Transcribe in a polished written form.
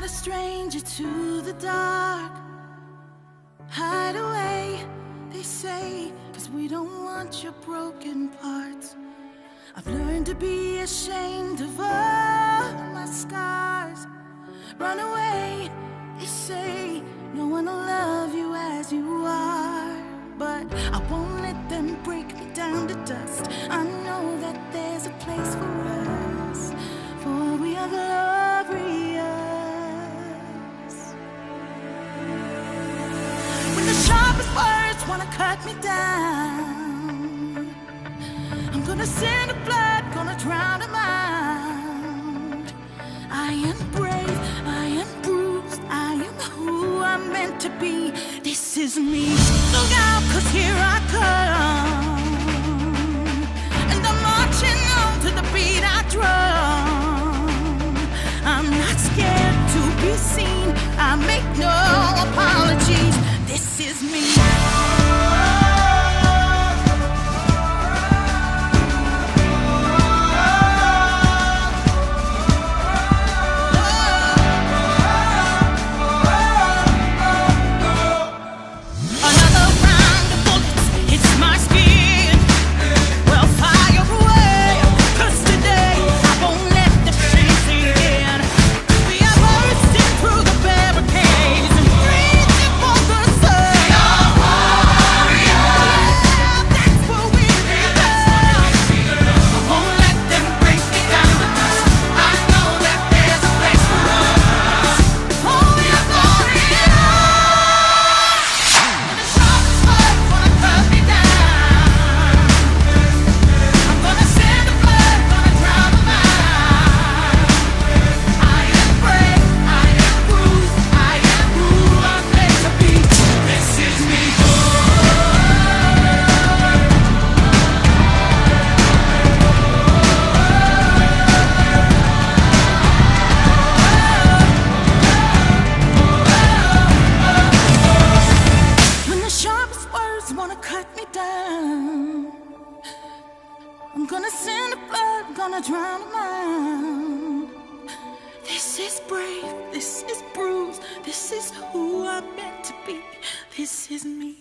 a stranger to the dark. Hide away, they say, 'cause we don't want your broken parts. I've learned to be ashamed of all my scars. Run away, they say, no one will love you as you are. But I won't let them break me down to dust. I know that there's a place for us, for we are glorious. When the sharpest words wanna cut me down, I'm gonna send a blood, gonna drown them out. I am brave, I am bruised, I am who I'm meant to be. This is me. Look out, 'cause here I come, and I'm marching on to the beat I drum. I'm not scared to be seen, I make no apologies. This is me. I'm gonna send the blood, gonna drown them out. This is brave, this is bruised, this is who I'm meant to be. This is me.